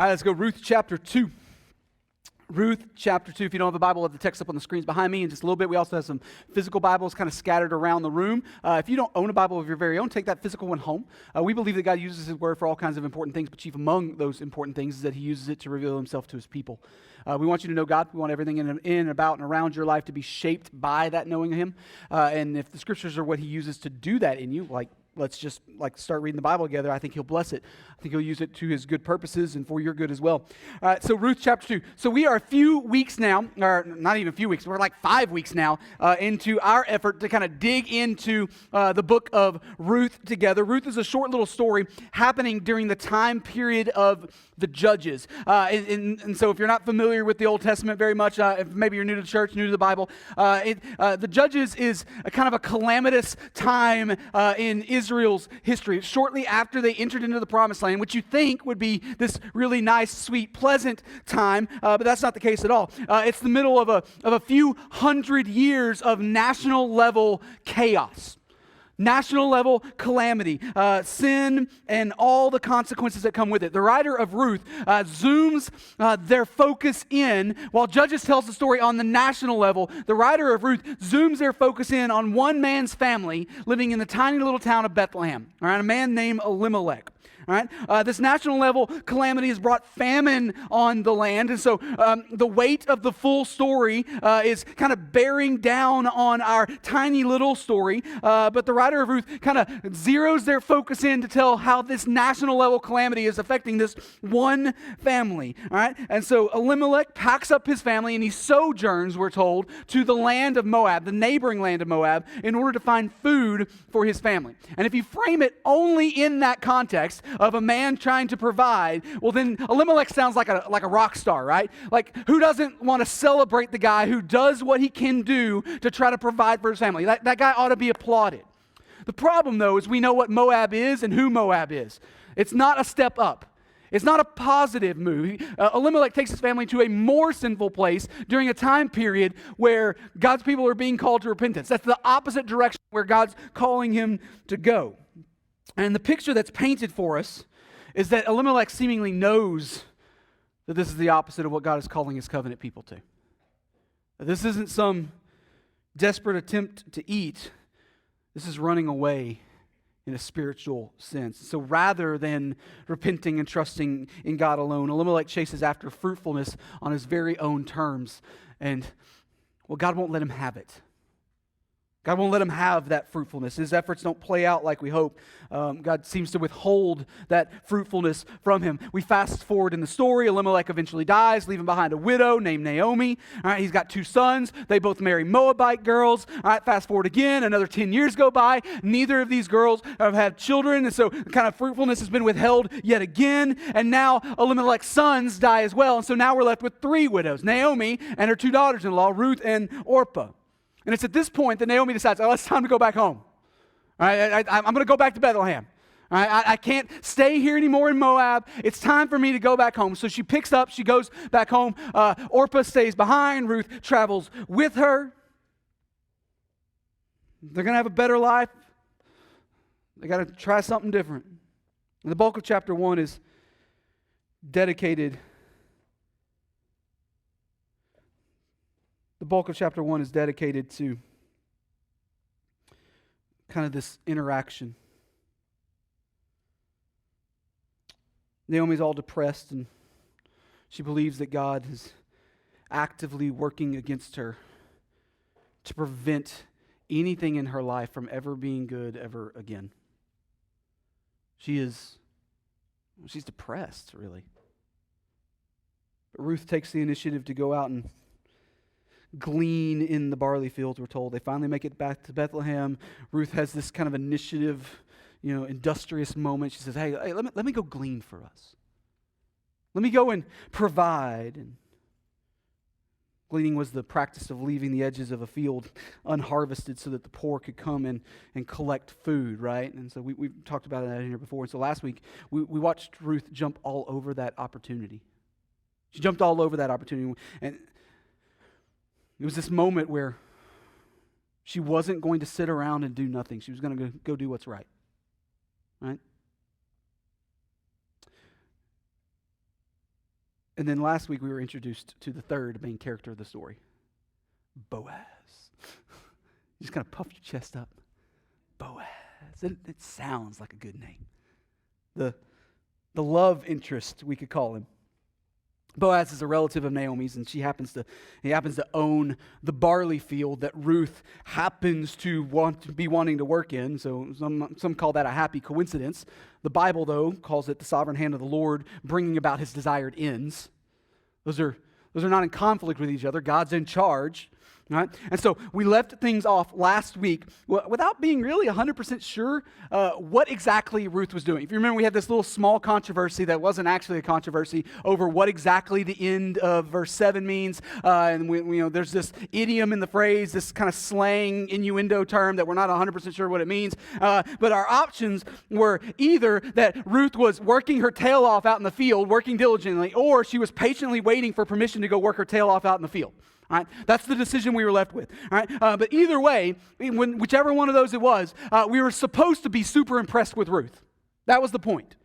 All right, let's go Ruth chapter 2. Ruth chapter 2. If you don't have a Bible, we'll have the text up on the screens behind me in just a little bit. We also have some physical Bibles kind of scattered around the room. If you don't own a Bible of your very own, take that physical one home. We believe that God uses His Word for all kinds of important things, but chief among those important things is that He uses it to reveal Himself to His people. We want you to know God. We want everything in and about and around your life to be shaped by that knowing Him. And if the Scriptures are what He uses to do that in you, let's just start reading the Bible together. I think He'll bless it. I think He'll use it to His good purposes and for your good as well. All right, so Ruth chapter 2. So we are a few weeks now, or not even a few weeks, we're like 5 weeks now into our effort to kind of dig into the book of Ruth together. Ruth is a short little story happening during the time period of the Judges. And so if you're not familiar with the Old Testament very much, if maybe you're new to the church, new to the Bible, the Judges is a kind of a calamitous time in Israel's history. Shortly after they entered into the Promised Land, which you think would be this really nice, sweet, pleasant time, but that's not the case at all. It's the middle of a few hundred years of national level chaos. National level calamity, sin, and all the consequences that come with it. The writer of Ruth zooms their focus in, while Judges tells the story on the national level. The writer of Ruth zooms their focus in on one man's family living in the tiny little town of Bethlehem, all right, a man named Elimelech. All right? This national level calamity has brought famine on the land, and so the weight of the full story is kind of bearing down on our tiny little story, but the writer of Ruth kind of zeroes their focus in to tell how this national level calamity is affecting this one family. All right? And so Elimelech packs up his family and he sojourns, we're told, to the land of Moab, the neighboring land of Moab, in order to find food for his family. And if you frame it only in that context of a man trying to provide, well then Elimelech sounds like a rock star, right? Like, who doesn't want to celebrate the guy who does what he can do to try to provide for his family? That guy ought to be applauded. The problem, though, is we know what Moab is and who Moab is. It's not a step up. It's not a positive move. Elimelech takes his family to a more sinful place during a time period where God's people are being called to repentance. That's the opposite direction where God's calling him to go. And the picture that's painted for us is that Elimelech seemingly knows that this is the opposite of what God is calling His covenant people to. This isn't some desperate attempt to eat. This is running away in a spiritual sense. So rather than repenting and trusting in God alone, Elimelech chases after fruitfulness on his very own terms. And, well, God won't let him have it. God won't let him have that fruitfulness. His efforts don't play out like we hope. God seems to withhold that fruitfulness from him. We fast forward in the story. Elimelech eventually dies, leaving behind a widow named Naomi. All right, he's got 2 sons. They both marry Moabite girls. All right, fast forward again. Another 10 years go by. Neither of these girls have had children, and so kind of fruitfulness has been withheld yet again. And now Elimelech's sons die as well. And so now we're left with 3 widows, Naomi and her 2 daughters-in-law, Ruth and Orpah. And it's at this point that Naomi decides, it's time to go back home. All right, I'm going to go back to Bethlehem. All right, I can't stay here anymore in Moab. It's time for me to go back home. So she picks up, she goes back home. Orpah stays behind. Ruth travels with her. They're going to have a better life. They got to try something different. And the bulk of chapter 1 is dedicated. The bulk of chapter 1 is dedicated to kind of this interaction. Naomi's all depressed, and she believes that God is actively working against her to prevent anything in her life from ever being good ever again. She's depressed, really. But Ruth takes the initiative to go out and glean in the barley fields, we're told. They finally make it back to Bethlehem. Ruth has this kind of initiative, industrious moment. She says, hey, let me go glean for us. Let me go and provide. And gleaning was the practice of leaving the edges of a field unharvested so that the poor could come and collect food, right? And so we've talked about that in here before. And so last week, we watched Ruth jump all over that opportunity. She jumped all over that opportunity. And it was this moment where she wasn't going to sit around and do nothing. She was going to go do what's right. Right? And then last week we were introduced to the third main character of the story, Boaz. You just kind of puff your chest up. Boaz. It sounds like a good name. The love interest, we could call him. Boaz is a relative of Naomi's, and he happens to own the barley field that Ruth happens to be wanting to work in. So some call that a happy coincidence. The Bible, though, calls it the sovereign hand of the Lord bringing about his desired ends. Those are not in conflict with each other. God's in charge. Right? And so we left things off last week without being really 100% sure what exactly Ruth was doing. If you remember, we had this little small controversy that wasn't actually a controversy over what exactly the end of verse 7 means. And there's this idiom in the phrase, this kind of slang innuendo term that we're not 100% sure what it means. But our options were either that Ruth was working her tail off out in the field, working diligently, or she was patiently waiting for permission to go work her tail off out in the field. All right, that's the decision we were left with. All right, but either way, whichever one of those it was, we were supposed to be super impressed with Ruth. That was the point.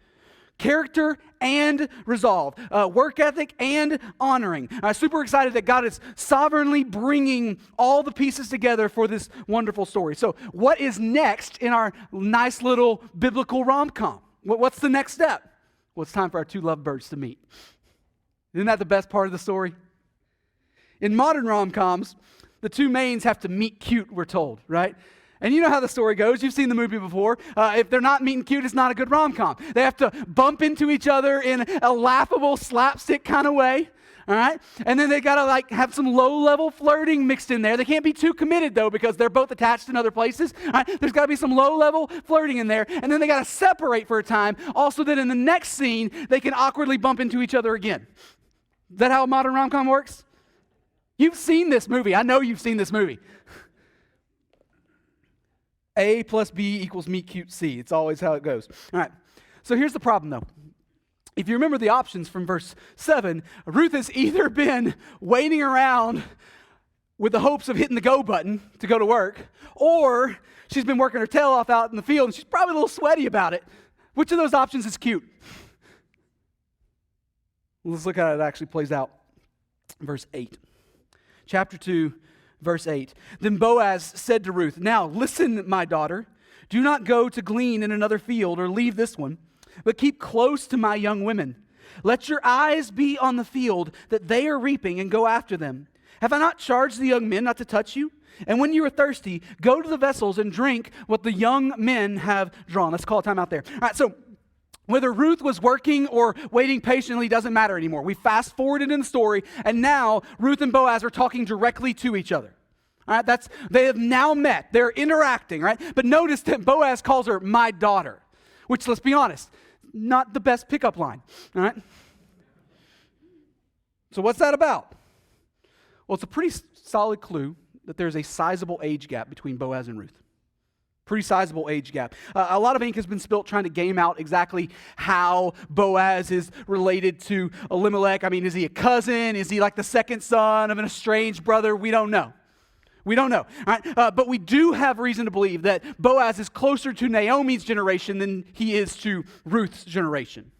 Character and resolve, work ethic and honoring. Super excited that God is sovereignly bringing all the pieces together for this wonderful story. So what is next in our nice little biblical rom-com? What's the next step? Well, it's time for our two lovebirds to meet. Isn't that the best part of the story? In modern rom-coms, the two mains have to meet cute, we're told, right? And you know how the story goes. You've seen the movie before. If they're not meeting cute, it's not a good rom-com. They have to bump into each other in a laughable, slapstick kind of way, all right? And then they got to have some low-level flirting mixed in there. They can't be too committed, though, because they're both attached in other places. All right? There's got to be some low-level flirting in there. And then they got to separate for a time, also that in the next scene, they can awkwardly bump into each other again. Is that how a modern rom-com works? You've seen this movie. I know you've seen this movie. A plus B equals meet cute C. It's always how it goes. All right. So here's the problem, though. If you remember the options from verse 7, Ruth has either been waiting around with the hopes of hitting the go button to go to work, or she's been working her tail off out in the field, and she's probably a little sweaty about it. Which of those options is cute? Let's look at how it actually plays out. Verse 8. Chapter 2, verse 8. Then Boaz said to Ruth, "Now listen, my daughter, do not go to glean in another field or leave this one, but keep close to my young women. Let your eyes be on the field that they are reaping and go after them. Have I not charged the young men not to touch you? And when you are thirsty, go to the vessels and drink what the young men have drawn." Let's call a time out there. All right, so whether Ruth was working or waiting patiently doesn't matter anymore. We fast forwarded in the story, and now Ruth and Boaz are talking directly to each other. All right, they have now met. They're interacting, right? But notice that Boaz calls her my daughter, which, let's be honest, not the best pickup line. All right. So what's that about? Well, it's a pretty solid clue that there's a sizable age gap between Boaz and Ruth. Pretty sizable age gap. A lot of ink has been spilt trying to game out exactly how Boaz is related to Elimelech. I mean, is he a cousin? Is he like the second son of an estranged brother? We don't know. We don't know. All right? But we do have reason to believe that Boaz is closer to Naomi's generation than he is to Ruth's generation.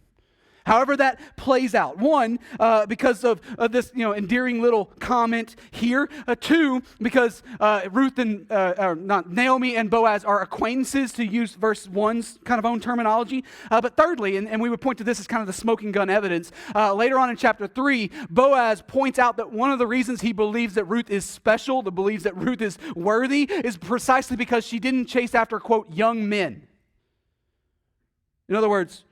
However that plays out. One, because of this endearing little comment here. Two, because Naomi and Boaz are acquaintances, to use verse 1's kind of own terminology. But thirdly, and we would point to this as kind of the smoking gun evidence, later on in chapter 3, Boaz points out that one of the reasons he believes that Ruth is special, that believes that Ruth is worthy, is precisely because she didn't chase after, quote, young men. In other words,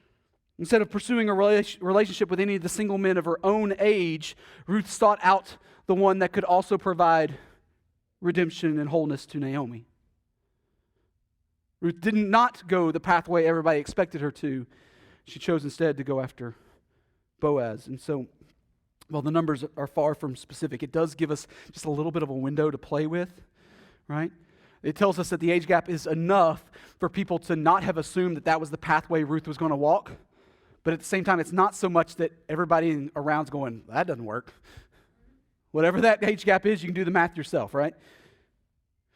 instead of pursuing a relationship with any of the single men of her own age, Ruth sought out the one that could also provide redemption and wholeness to Naomi. Ruth did not go the pathway everybody expected her to. She chose instead to go after Boaz. And so, while the numbers are far from specific, it does give us just a little bit of a window to play with, right? It tells us that the age gap is enough for people to not have assumed that that was the pathway Ruth was going to walk. But at the same time, it's not so much that everybody around's going, that doesn't work. Whatever that age gap is, you can do the math yourself, right?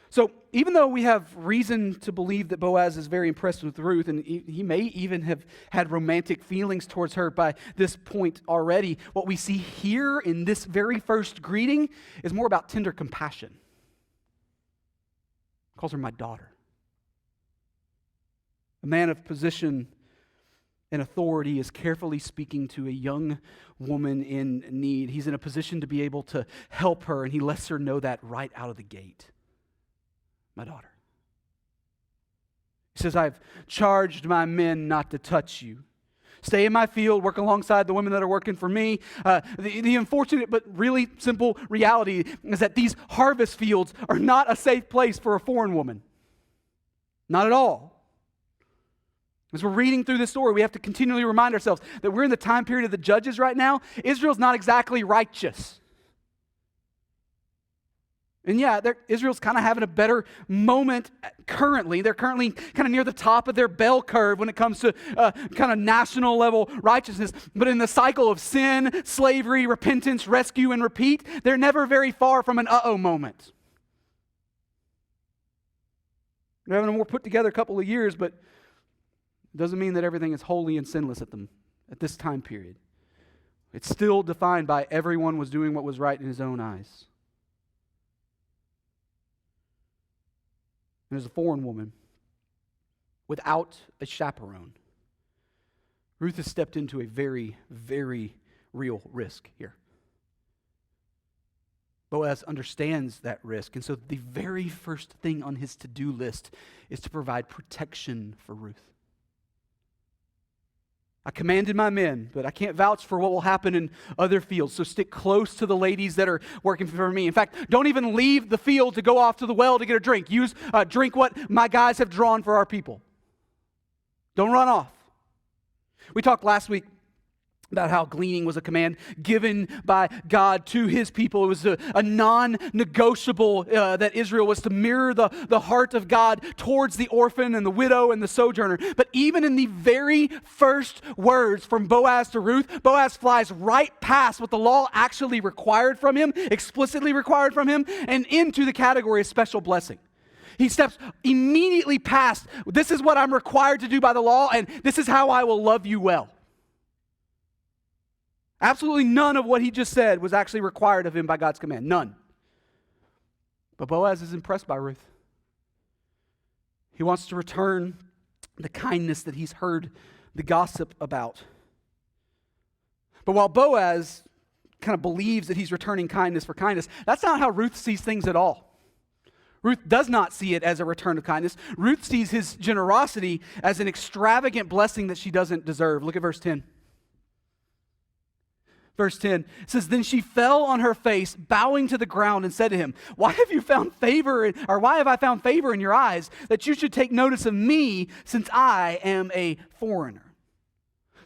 So even though we have reason to believe that Boaz is very impressed with Ruth, and he may even have had romantic feelings towards her by this point already, what we see here in this very first greeting is more about tender compassion. He calls her my daughter. A man of position and authority is carefully speaking to a young woman in need. He's in a position to be able to help her, and he lets her know that right out of the gate. My daughter. He says, I've charged my men not to touch you. Stay in my field, work alongside the women that are working for me. The unfortunate but really simple reality is that these harvest fields are not a safe place for a foreign woman. Not at all. As we're reading through this story, we have to continually remind ourselves that we're in the time period of the judges right now. Israel's not exactly righteous. And yeah, Israel's kind of having a better moment currently. They're currently kind of near the top of their bell curve when it comes to kind of national level righteousness. But in the cycle of sin, slavery, repentance, rescue, and repeat, they're never very far from an uh-oh moment. They're having a more put together couple of years, but it doesn't mean that everything is holy and sinless at this time period. It's still defined by everyone was doing what was right in his own eyes. There's a foreign woman without a chaperone. Ruth has stepped into a very, very real risk here. Boaz understands that risk, and so the very first thing on his to-do list is to provide protection for Ruth. I commanded my men, but I can't vouch for what will happen in other fields. So stick close to the ladies that are working for me. In fact, don't even leave the field to go off to the well to get a drink. Drink what my guys have drawn for our people. Don't run off. We talked last week about how gleaning was a command given by God to his people. It was a non-negotiable that Israel was to mirror the heart of God towards the orphan and the widow and the sojourner. But even in the very first words from Boaz to Ruth, Boaz flies right past what the law actually required from him, explicitly required from him, and into the category of special blessing. He steps immediately past, this is what I'm required to do by the law, and this is how I will love you well. Absolutely none of what he just said was actually required of him by God's command. None. But Boaz is impressed by Ruth. He wants to return the kindness that he's heard the gossip about. But while Boaz kind of believes that he's returning kindness for kindness, that's not how Ruth sees things at all. Ruth does not see it as a return of kindness. Ruth sees his generosity as an extravagant blessing that she doesn't deserve. Look at verse 10. Verse 10 says, then she fell on her face, bowing to the ground, and said to him, why have I found favor in your eyes that you should take notice of me since I am a foreigner?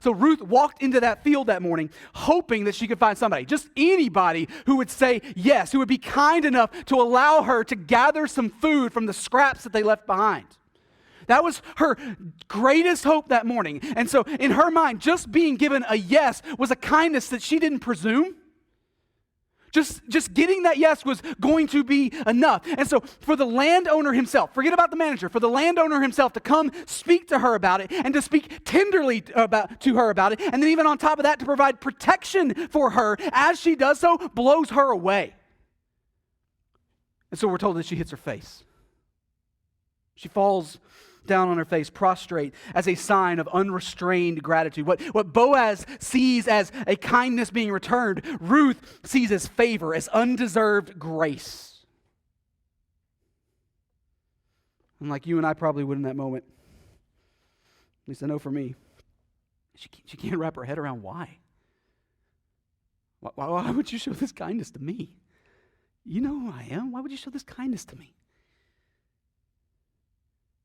So Ruth walked into that field that morning hoping that she could find somebody, just anybody who would say yes, who would be kind enough to allow her to gather some food from the scraps that they left behind. That was her greatest hope that morning. And so in her mind, just being given a yes was a kindness that she didn't presume. Just getting that yes was going to be enough. And so for the landowner himself, forget about the manager, for the landowner himself to come speak to her about it and to speak tenderly to her about it, and then even on top of that to provide protection for her as she does so, blows her away. And so we're told that she hits her face. She falls down on her face, prostrate, as a sign of unrestrained gratitude. What Boaz sees as a kindness being returned, Ruth sees as favor, as undeserved grace. And like you and I probably would in that moment, at least I know for me, she can't wrap her head around why. Why would you show this kindness to me? You know who I am. Why would you show this kindness to me?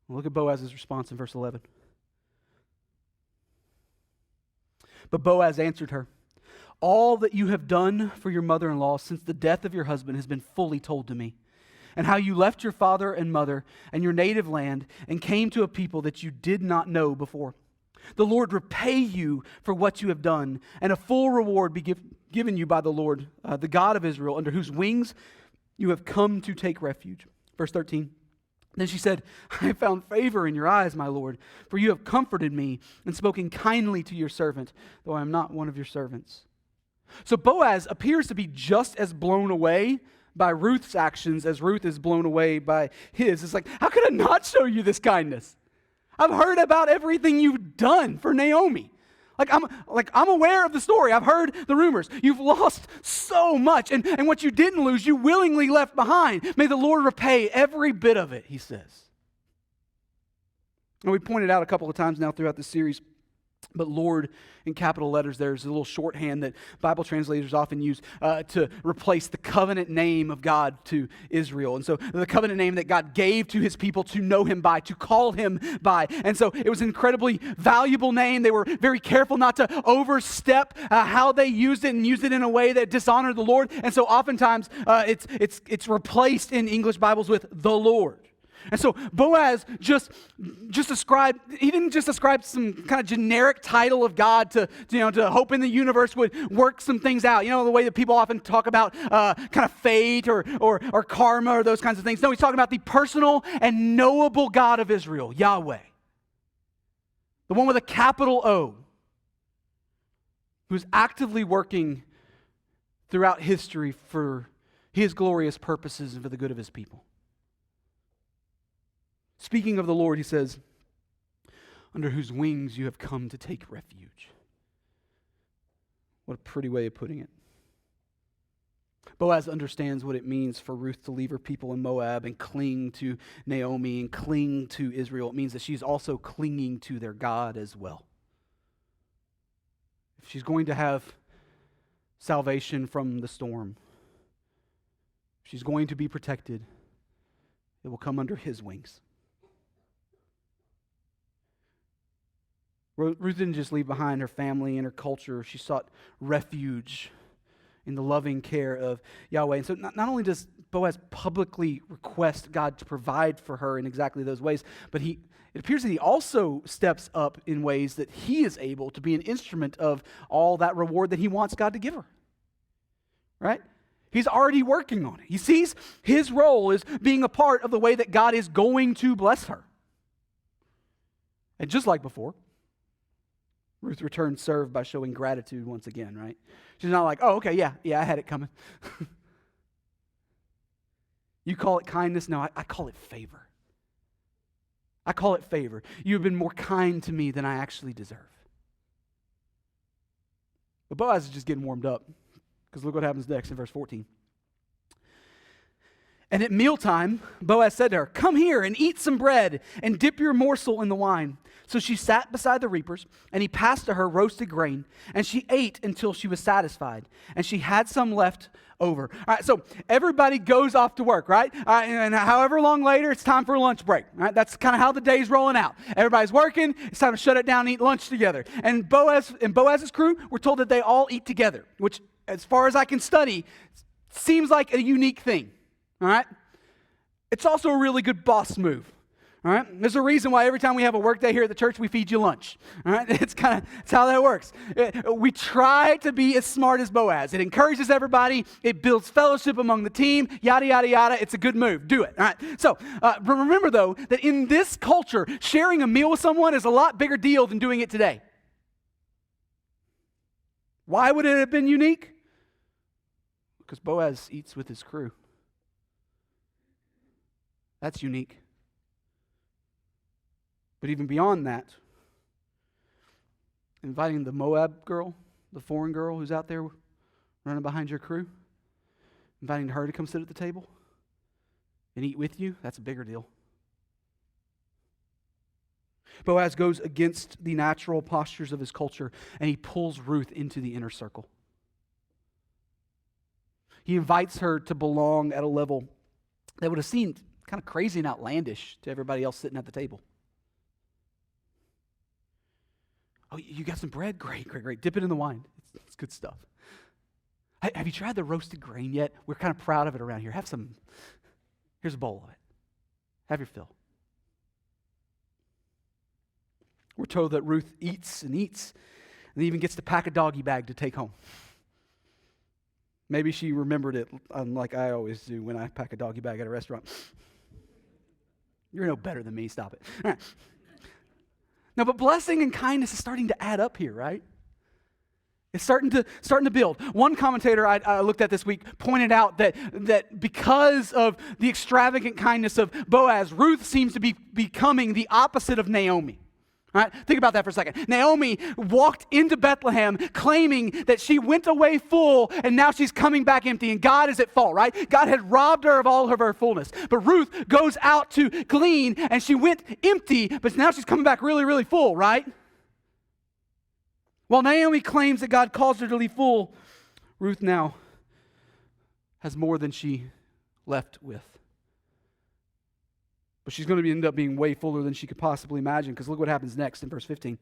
Look at Boaz's response in verse 11. But Boaz answered her, all that you have done for your mother-in-law since the death of your husband has been fully told to me, and how you left your father and mother and your native land and came to a people that you did not know before. The Lord repay you for what you have done, and a full reward be given you by the Lord, the God of Israel, under whose wings you have come to take refuge. Verse 13. Then she said, I have found favor in your eyes, my Lord, for you have comforted me and spoken kindly to your servant, though I am not one of your servants. So Boaz appears to be just as blown away by Ruth's actions as Ruth is blown away by his. It's like, how could I not show you this kindness? I've heard about everything you've done for Naomi. I'm aware of the story. I've heard the rumors. You've lost so much, and what you didn't lose, you willingly left behind. May the Lord repay every bit of it, he says. And we pointed out a couple of times now throughout this series, but Lord in capital letters there is a little shorthand that Bible translators often use to replace the covenant name of God to Israel. And so the covenant name that God gave to his people to know him by, to call him by. And so it was an incredibly valuable name. They were very careful not to overstep how they used it and use it in a way that dishonored the Lord. And so oftentimes it's replaced in English Bibles with the Lord. And so Boaz just described, he didn't just describe some kind of generic title of God to hope in the universe would work some things out. You know, the way that people often talk about kind of fate or karma or those kinds of things. No, he's talking about the personal and knowable God of Israel, Yahweh. The one with a capital O, who's actively working throughout history for his glorious purposes and for the good of his people. Speaking of the Lord, he says, under whose wings you have come to take refuge. What a pretty way of putting it. Boaz understands what it means for Ruth to leave her people in Moab and cling to Naomi and cling to Israel. It means that she's also clinging to their God as well. If she's going to have salvation from the storm, if she's going to be protected, it will come under his wings. Ruth didn't just leave behind her family and her culture. She sought refuge in the loving care of Yahweh. And so not only does Boaz publicly request God to provide for her in exactly those ways, but it appears that he also steps up in ways that he is able to be an instrument of all that reward that he wants God to give her. Right? He's already working on it. He sees his role as being a part of the way that God is going to bless her. And just like before, Ruth returns served by showing gratitude once again, right? She's not like, oh, okay, yeah, I had it coming. You call it kindness? No, I call it favor. I call it favor. You have been more kind to me than I actually deserve. But Boaz is just getting warmed up, because look what happens next in verse 14. And at mealtime, Boaz said to her, come here and eat some bread and dip your morsel in the wine. So she sat beside the reapers, and he passed to her roasted grain, and she ate until she was satisfied, and she had some left over. All right, so everybody goes off to work, right? All right, and however long later, it's time for a lunch break. Right? That's kind of how the day's rolling out. Everybody's working. It's time to shut it down and eat lunch together. And Boaz's crew, we're told that they all eat together, which, as far as I can study, seems like a unique thing. All right? It's also a really good boss move. All right? There's a reason why every time we have a work day here at the church, we feed you lunch. All right? It's how that works. We try to be as smart as Boaz. It encourages everybody. It builds fellowship among the team. Yada, yada, yada. It's a good move. Do it. All right? So, remember, though, that in this culture, sharing a meal with someone is a lot bigger deal than doing it today. Why would it have been unique? Because Boaz eats with his crew. That's unique. But even beyond that, inviting the Moab girl, the foreign girl who's out there running behind your crew, inviting her to come sit at the table and eat with you, that's a bigger deal. Boaz goes against the natural postures of his culture, and he pulls Ruth into the inner circle. He invites her to belong at a level that would have seemed kind of crazy and outlandish to everybody else sitting at the table. Oh, you got some bread? Great. Dip it in the wine. It's good stuff. Have you tried the roasted grain yet? We're kind of proud of it around here. Have some. Here's a bowl of it. Have your fill. We're told that Ruth eats and even gets to pack a doggy bag to take home. Maybe she remembered it, unlike I always do when I pack a doggy bag at a restaurant. You're no better than me. Stop it. All right. No, but blessing and kindness is starting to add up here, right? It's starting to build. One commentator I looked at this week pointed out that because of the extravagant kindness of Boaz, Ruth seems to be becoming the opposite of Naomi. All right? Think about that for a second. Naomi walked into Bethlehem claiming that she went away full and now she's coming back empty and God is at fault, right? God had robbed her of all of her fullness. But Ruth goes out to glean and she went empty, but now she's coming back really, really full, right? While Naomi claims that God caused her to leave full, Ruth now has more than she left with. But she's going to end up being way fuller than she could possibly imagine, because look what happens next in verse 15.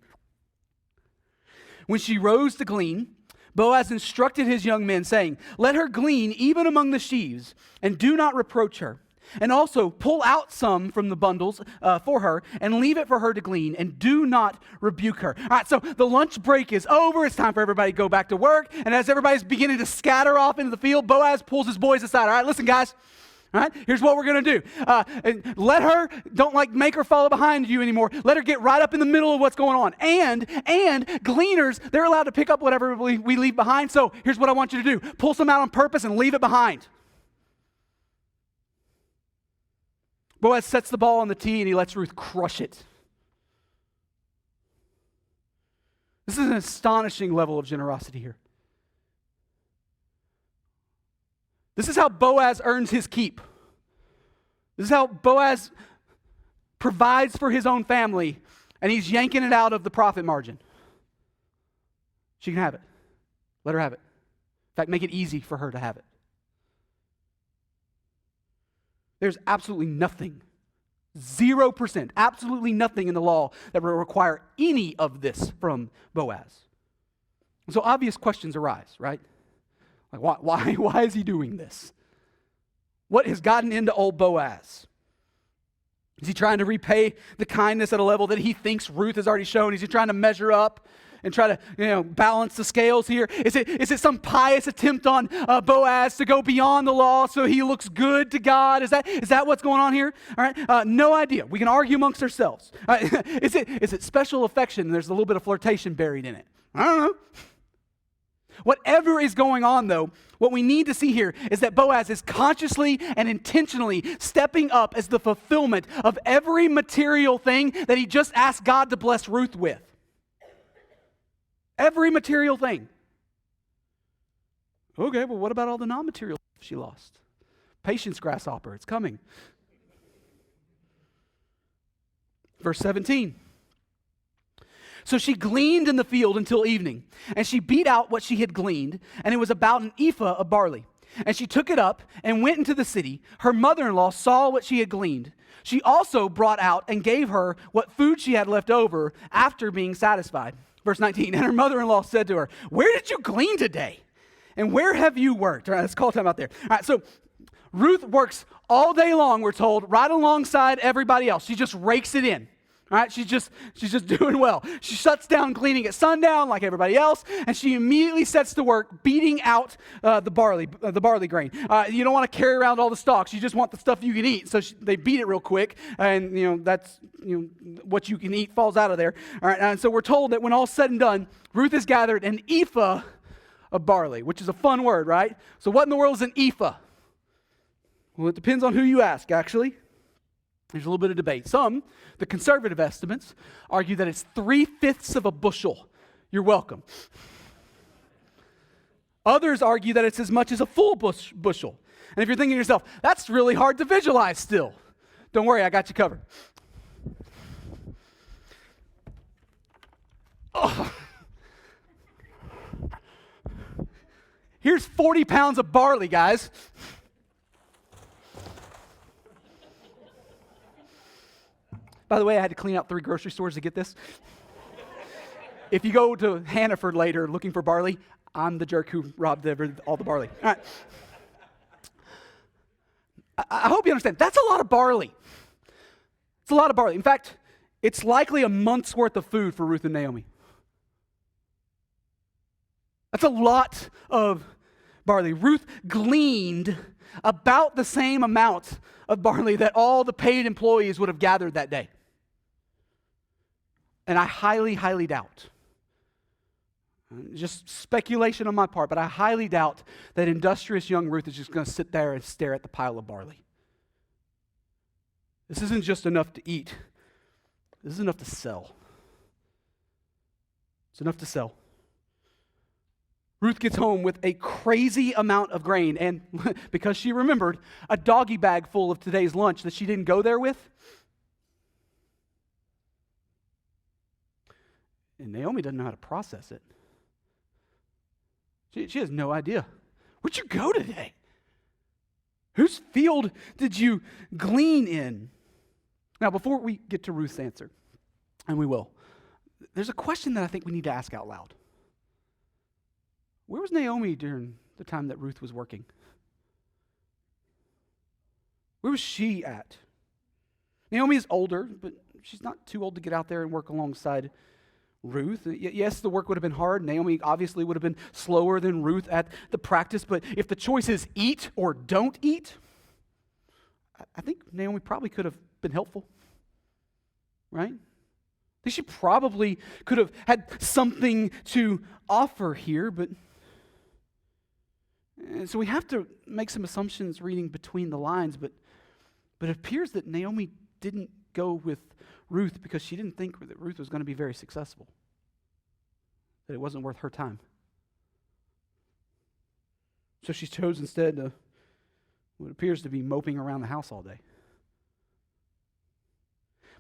When she rose to glean, Boaz instructed his young men, saying, "Let her glean even among the sheaves, and do not reproach her. And also pull out some from the bundles for her and leave it for her to glean, and do not rebuke her." All right, so the lunch break is over. It's time for everybody to go back to work. And as everybody's beginning to scatter off into the field, Boaz pulls his boys aside. All right, listen, guys. All right, here's what we're going to do. Let her, don't make her follow behind you anymore. Let her get right up in the middle of what's going on. And gleaners, they're allowed to pick up whatever we leave behind. So here's what I want you to do. Pull some out on purpose and leave it behind. Boaz sets the ball on the tee and he lets Ruth crush it. This is an astonishing level of generosity here. This is how Boaz earns his keep. This is how Boaz provides for his own family, and he's yanking it out of the profit margin. She can have it. Let her have it. In fact, make it easy for her to have it. There's absolutely nothing, 0%, absolutely nothing in the law that will require any of this from Boaz. So obvious questions arise, right? Like, why is he doing this? What has gotten into old Boaz? Is he trying to repay the kindness at a level that he thinks Ruth has already shown? Is he trying to measure up and try to, balance the scales here? Is it some pious attempt on Boaz to go beyond the law so he looks good to God? Is that what's going on here? All right, no idea. We can argue amongst ourselves. Is it special affection? There's a little bit of flirtation buried in it. I don't know. Whatever is going on, though, what we need to see here is that Boaz is consciously and intentionally stepping up as the fulfillment of every material thing that he just asked God to bless Ruth with. Every material thing. Okay, well, what about all the non-material stuff she lost? Patience, grasshopper, it's coming. Verse 17. So she gleaned in the field until evening, and she beat out what she had gleaned, and it was about an ephah of barley. And she took it up and went into the city. Her mother-in-law saw what she had gleaned. She also brought out and gave her what food she had left over after being satisfied. Verse 19, and her mother-in-law said to her, "Where did you glean today? And where have you worked?" All right, let's call time out there. All right, so Ruth works all day long, we're told, right alongside everybody else. She just rakes it in. All right, she's just doing well. She shuts down cleaning at sundown like everybody else, and she immediately sets to work beating out the barley grain. You don't want to carry around all the stalks. You just want the stuff you can eat. So they beat it real quick, and that's what you can eat falls out of there. All right, and so we're told that when all's said and done, Ruth has gathered an ephah of barley, which is a fun word, right? So what in the world is an ephah? Well, it depends on who you ask, actually. There's a little bit of debate. Some, the conservative estimates, argue that it's 3/5 of a bushel. You're welcome. Others argue that it's as much as a full bushel. And if you're thinking to yourself, that's really hard to visualize still, don't worry, I got you covered. Oh. Here's 40 pounds of barley, guys. By the way, I had to clean out 3 grocery stores to get this. If you go to Hannaford later looking for barley, I'm the jerk who robbed all the barley. All right. I hope you understand. That's a lot of barley. It's a lot of barley. In fact, it's likely a month's worth of food for Ruth and Naomi. That's a lot of barley. Ruth gleaned about the same amount of barley that all the paid employees would have gathered that day. And I highly, highly doubt, just speculation on my part, but I highly doubt that industrious young Ruth is just going to sit there and stare at the pile of barley. This isn't just enough to eat. This is enough to sell. It's enough to sell. Ruth gets home with a crazy amount of grain, and because she remembered, a doggy bag full of today's lunch that she didn't go there with. And Naomi doesn't know how to process it. She has no idea. Where'd you go today? Whose field did you glean in? Now, before we get to Ruth's answer, and we will, there's a question that I think we need to ask out loud. Where was Naomi during the time that Ruth was working? Where was she at? Naomi is older, but she's not too old to get out there and work alongside Ruth. Yes, the work would have been hard. Naomi obviously would have been slower than Ruth at the practice, but if the choice is eat or don't eat, I think Naomi probably could have been helpful, right? I think she probably could have had something to offer here, but so we have to make some assumptions reading between the lines, but it appears that Naomi didn't go with Ruth because she didn't think that Ruth was going to be very successful, that it wasn't worth her time. So she chose instead to what appears to be moping around the house all day.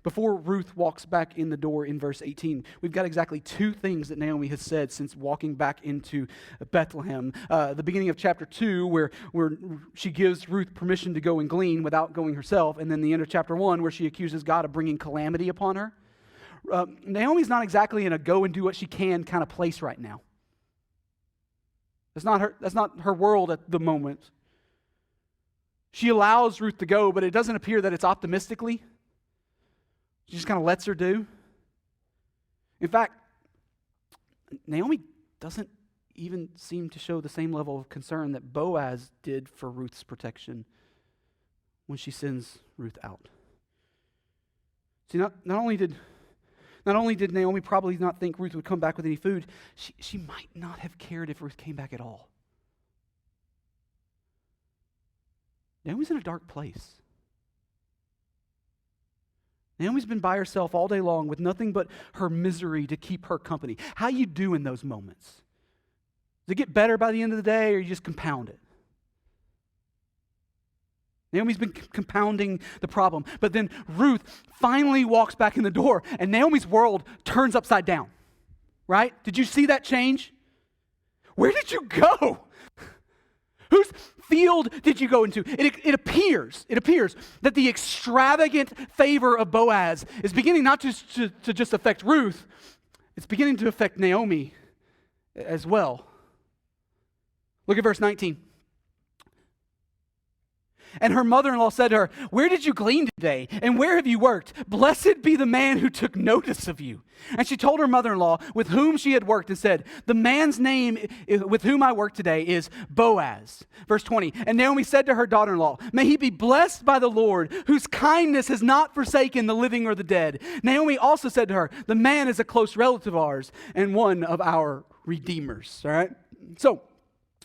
Before Ruth walks back in the door in verse 18, we've got exactly two things that Naomi has said since walking back into Bethlehem. The beginning of chapter 2, where she gives Ruth permission to go and glean without going herself, and then the end of chapter 1, where she accuses God of bringing calamity upon her. Naomi's not exactly in a go and do what she can kind of place right now. That's not her world at the moment. She allows Ruth to go, but it doesn't appear that it's optimistically. She just kind of lets her do. In fact, Naomi doesn't even seem to show the same level of concern that Boaz did for Ruth's protection when she sends Ruth out. See, not only did Naomi probably not think Ruth would come back with any food, she might not have cared if Ruth came back at all. Naomi's in a dark place. Naomi's been by herself all day long with nothing but her misery to keep her company. How you do in those moments? Does it get better by the end of the day, or you just compound it? Naomi's been compounding the problem. But then Ruth finally walks back in the door, and Naomi's world turns upside down. Right? Did you see that change? Where did you go? Whose field did you go into? It appears that the extravagant favor of Boaz is beginning not just to just affect Ruth, it's beginning to affect Naomi as well. Look at verse 19. And her mother-in-law said to her, "Where did you glean today? And where have you worked? Blessed be the man who took notice of you." And she told her mother-in-law with whom she had worked and said, "The man's name with whom I work today is Boaz." Verse 20. And Naomi said to her daughter-in-law, "May he be blessed by the Lord, whose kindness has not forsaken the living or the dead." Naomi also said to her, "The man is a close relative of ours and one of our redeemers." All right? So,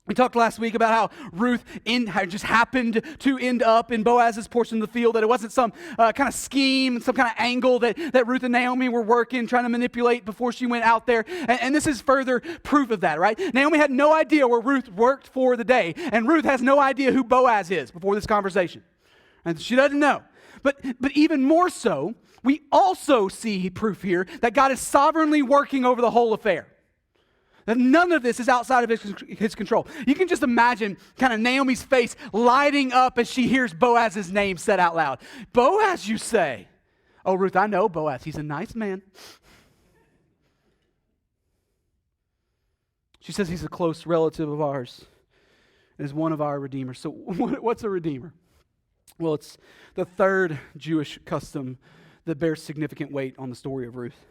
we talked last week about how Ruth just happened to end up in Boaz's portion of the field, that it wasn't some kind of scheme, some kind of angle that Ruth and Naomi were working, trying to manipulate before she went out there. And this is further proof of that, right? Naomi had no idea where Ruth worked for the day, and Ruth has no idea who Boaz is before this conversation. And she doesn't know. But even more so, we also see proof here that God is sovereignly working over the whole affair. That none of this is outside of his control. You can just imagine kind of Naomi's face lighting up as she hears Boaz's name said out loud. "Boaz, you say?" "Oh, Ruth, I know Boaz. He's a nice man." She says he's a close relative of ours and is one of our redeemers. So what's a redeemer? Well, it's the third Jewish custom that bears significant weight on the story of Ruth.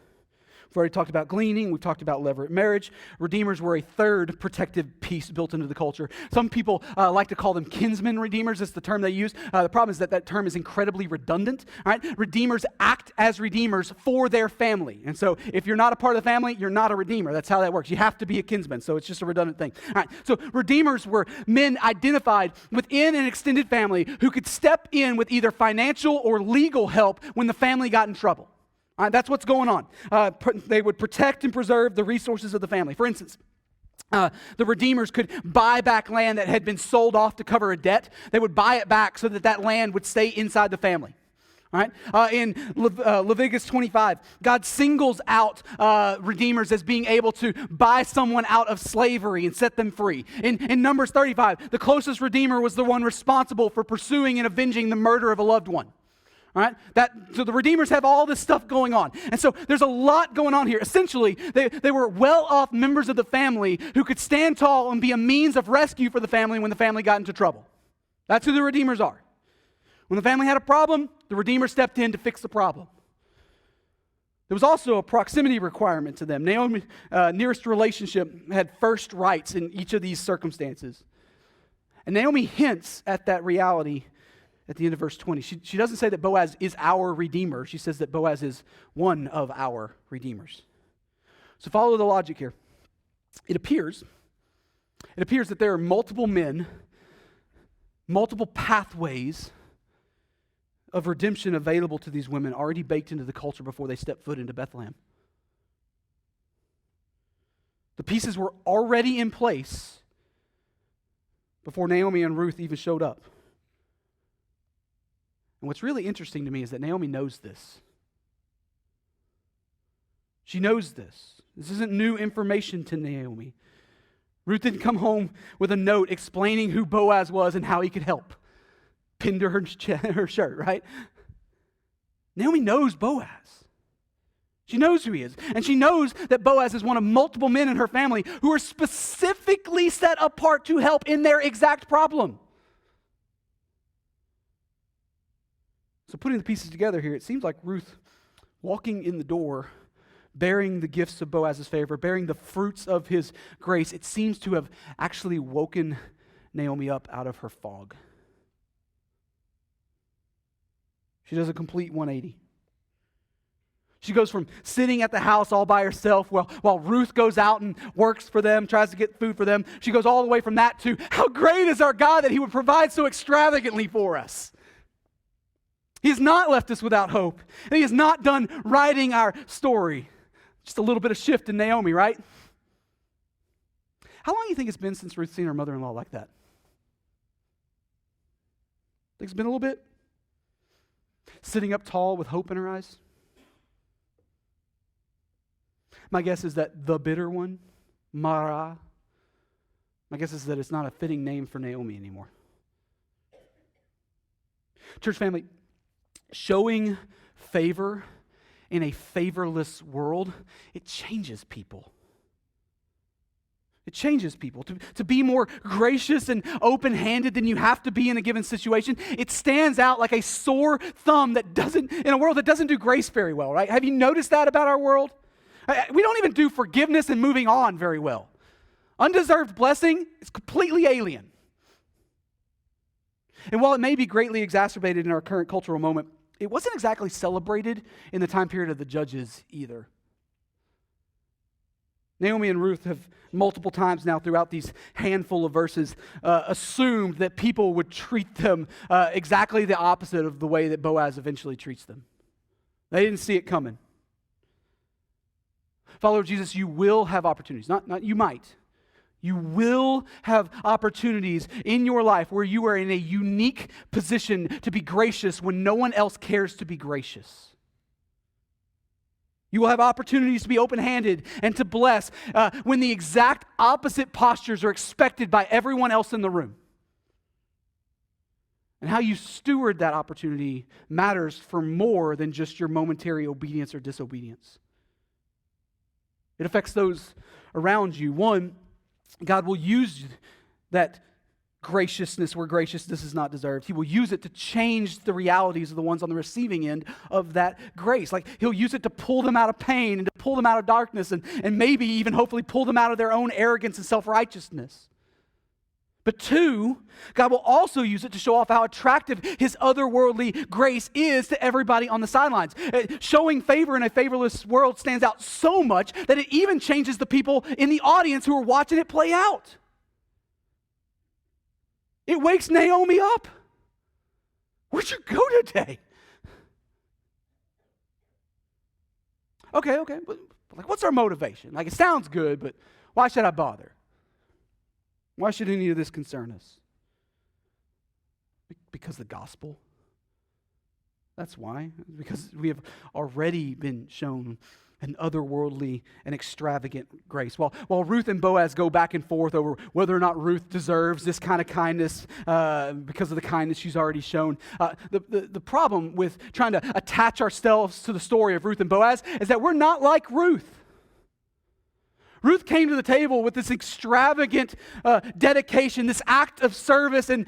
We've already talked about gleaning. We've talked about levirate marriage. Redeemers were a third protective piece built into the culture. Some people like to call them kinsman redeemers. That's the term they use. The problem is that term is incredibly redundant. All right? Redeemers act as redeemers for their family. And so if you're not a part of the family, you're not a redeemer. That's how that works. You have to be a kinsman. So it's just a redundant thing. All right. So redeemers were men identified within an extended family who could step in with either financial or legal help when the family got in trouble. All right, that's what's going on. They would protect and preserve the resources of the family. For instance, the redeemers could buy back land that had been sold off to cover a debt. They would buy it back so that land would stay inside the family. All right? In Leviticus 25, God singles out redeemers as being able to buy someone out of slavery and set them free. In Numbers 35, the closest redeemer was the one responsible for pursuing and avenging the murder of a loved one. All right? So the redeemers have all this stuff going on. And so there's a lot going on here. Essentially, they were well-off members of the family who could stand tall and be a means of rescue for the family when the family got into trouble. That's who the redeemers are. When the family had a problem, the redeemer stepped in to fix the problem. There was also a proximity requirement to them. Naomi's nearest relationship had first rights in each of these circumstances. And Naomi hints at that reality at the end of verse 20. She doesn't say that Boaz is our redeemer. She says that Boaz is one of our redeemers. So follow the logic here. It appears that there are multiple men, multiple pathways of redemption available to these women already baked into the culture before they step foot into Bethlehem. The pieces were already in place before Naomi and Ruth even showed up. And what's really interesting to me is that Naomi knows this. She knows this. This isn't new information to Naomi. Ruth didn't come home with a note explaining who Boaz was and how he could help. Pinned to her shirt, right? Naomi knows Boaz. She knows who he is. And she knows that Boaz is one of multiple men in her family who are specifically set apart to help in their exact problem. So putting the pieces together here, it seems like Ruth walking in the door, bearing the gifts of Boaz's favor, bearing the fruits of his grace, it seems to have actually woken Naomi up out of her fog. She does a complete 180. She goes from sitting at the house all by herself while Ruth goes out and works for them, tries to get food for them. She goes all the way from that to, how great is our God that he would provide so extravagantly for us. He has not left us without hope. And he has not done writing our story. Just a little bit of shift in Naomi, right? How long do you think it's been since Ruth's seen her mother-in-law like that? Think it's been a little bit? Sitting up tall with hope in her eyes? My guess is that the bitter one, Mara, my guess is that it's not a fitting name for Naomi anymore. Church family, showing favor in a favorless world, it changes people. It changes people. To be more gracious and open-handed than you have to be in a given situation, it stands out like a sore thumb in a world that doesn't do grace very well, right? Have you noticed that about our world? We don't even do forgiveness and moving on very well. Undeserved blessing is completely alien. And while it may be greatly exacerbated in our current cultural moment, it wasn't exactly celebrated in the time period of the Judges either. Naomi and Ruth have multiple times now throughout these handful of verses assumed that people would treat them exactly the opposite of the way that Boaz eventually treats them. They didn't see it coming. Follower of Jesus, you will have opportunities. Not you might. You will have opportunities in your life where you are in a unique position to be gracious when no one else cares to be gracious. You will have opportunities to be open-handed and to bless when the exact opposite postures are expected by everyone else in the room. And how you steward that opportunity matters for more than just your momentary obedience or disobedience. It affects those around you. One, God will use that graciousness where graciousness is not deserved. He will use it to change the realities of the ones on the receiving end of that grace. Like he'll use it to pull them out of pain and to pull them out of darkness and maybe even hopefully pull them out of their own arrogance and self-righteousness. But two, God will also use it to show off how attractive his otherworldly grace is to everybody on the sidelines. Showing favor in a favorless world stands out so much that it even changes the people in the audience who are watching it play out. It wakes Naomi up. Where'd you go today? Okay, but like, what's our motivation? Like, it sounds good, but why should I bother? Why should any of this concern us? Because the gospel. That's why. Because we have already been shown an otherworldly and extravagant grace. While Ruth and Boaz go back and forth over whether or not Ruth deserves this kind of kindness because of the kindness she's already shown, the problem with trying to attach ourselves to the story of Ruth and Boaz is that we're not like Ruth. Ruth came to the table with this extravagant dedication, this act of service and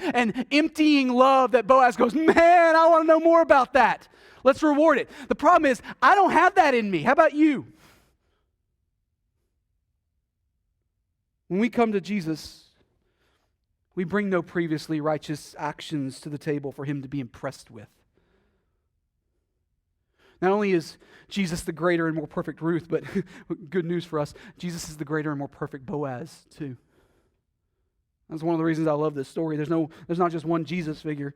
emptying love that Boaz goes, man, I want to know more about that. Let's reward it. The problem is, I don't have that in me. How about you? When we come to Jesus, we bring no previously righteous actions to the table for him to be impressed with. Not only is Jesus the greater and more perfect Ruth, but good news for us, Jesus is the greater and more perfect Boaz too. That's one of the reasons I love this story. There's not just one Jesus figure.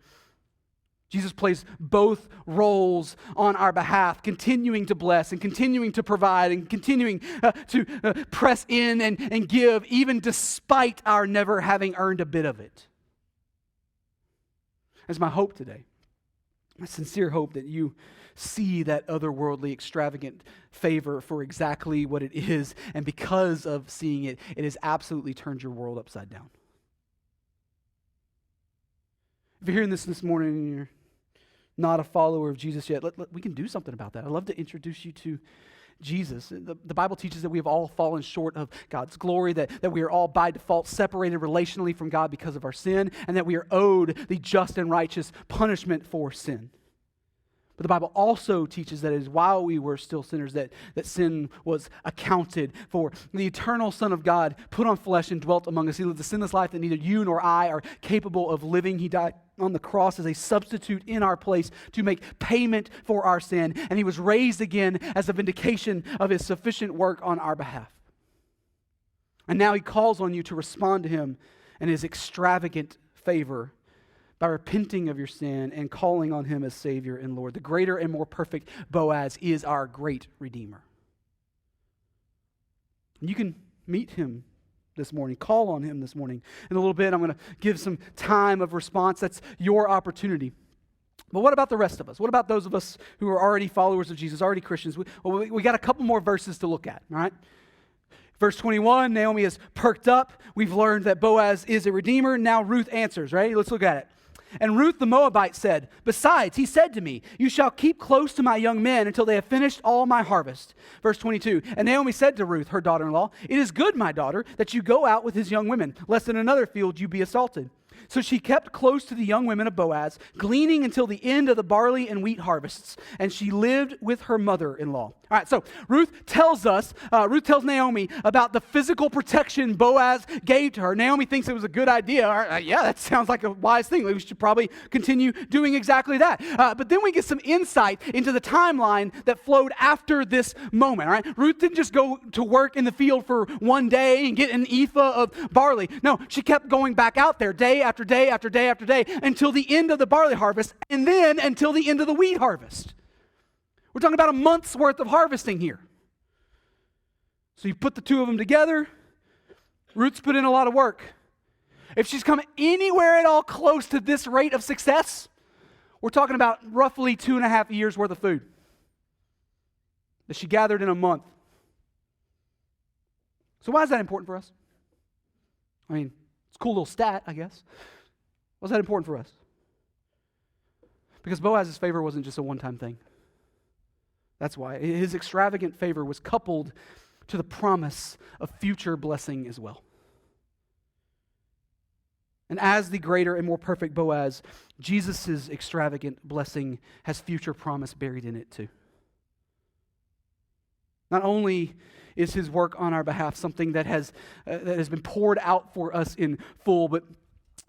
Jesus plays both roles on our behalf, continuing to bless and continuing to provide and continuing to press in and give, even despite our never having earned a bit of it. That's my hope today. My sincere hope that you see that otherworldly, extravagant favor for exactly what it is, and because of seeing it, it has absolutely turned your world upside down. If you're hearing this morning and you're not a follower of Jesus yet, we can do something about that. I'd love to introduce you to Jesus. The Bible teaches that we have all fallen short of God's glory, that we are all by default separated relationally from God because of our sin, and that we are owed the just and righteous punishment for sin. But the Bible also teaches that it is while we were still sinners that sin was accounted for. The eternal Son of God put on flesh and dwelt among us. He lived a sinless life that neither you nor I are capable of living. He died on the cross as a substitute in our place to make payment for our sin. And he was raised again as a vindication of his sufficient work on our behalf. And now he calls on you to respond to him and his extravagant favor by repenting of your sin and calling on him as Savior and Lord. The greater and more perfect Boaz is our great Redeemer. And you can meet him this morning, call on him this morning. In a little bit, I'm going to give some time of response. That's your opportunity. But what about the rest of us? What about those of us who are already followers of Jesus, already Christians? We got a couple more verses to look at, all right? Verse 21, Naomi is perked up. We've learned that Boaz is a redeemer. Now Ruth answers, right? Let's look at it. And Ruth the Moabite said, besides, he said to me, you shall keep close to my young men until they have finished all my harvest. Verse 22, and Naomi said to Ruth, her daughter-in-law, it is good, my daughter, that you go out with his young women, lest in another field you be assaulted. So she kept close to the young women of Boaz, gleaning until the end of the barley and wheat harvests, and she lived with her mother-in-law. All right, so Ruth tells Naomi about the physical protection Boaz gave to her. Naomi thinks it was a good idea. Yeah, that sounds like a wise thing. We should probably continue doing exactly that. But then we get some insight into the timeline that flowed after this moment. All right, Ruth didn't just go to work in the field for one day and get an ephah of barley. No, she kept going back out there day after day after day after day until the end of the barley harvest, and then until the end of the wheat harvest. We're talking about a month's worth of harvesting here. So you put the two of them together, Ruth's put in a lot of work. If she's come anywhere at all close to this rate of success, we're talking about roughly 2.5 years worth of food that she gathered in a month. So why is that important for us? I mean, it's a cool little stat, I guess. Why is that important for us? Because Boaz's favor wasn't just a one-time thing. That's why. His extravagant favor was coupled to the promise of future blessing as well. And as the greater and more perfect Boaz, Jesus' extravagant blessing has future promise buried in it too. Not only is his work on our behalf something that has been poured out for us in full, but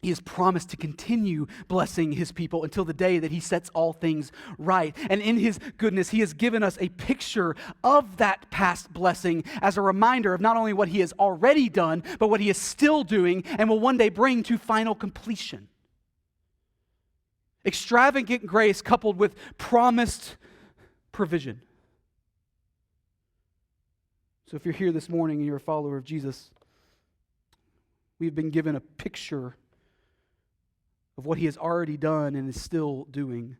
he has promised to continue blessing his people until the day that he sets all things right. And in his goodness, he has given us a picture of that past blessing as a reminder of not only what he has already done, but what he is still doing and will one day bring to final completion. Extravagant grace coupled with promised provision. So if you're here this morning and you're a follower of Jesus, we've been given a picture of what he has already done and is still doing.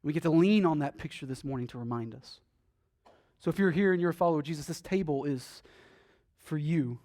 We get to lean on that picture this morning to remind us. So if you're here and you're a follower of Jesus, this table is for you.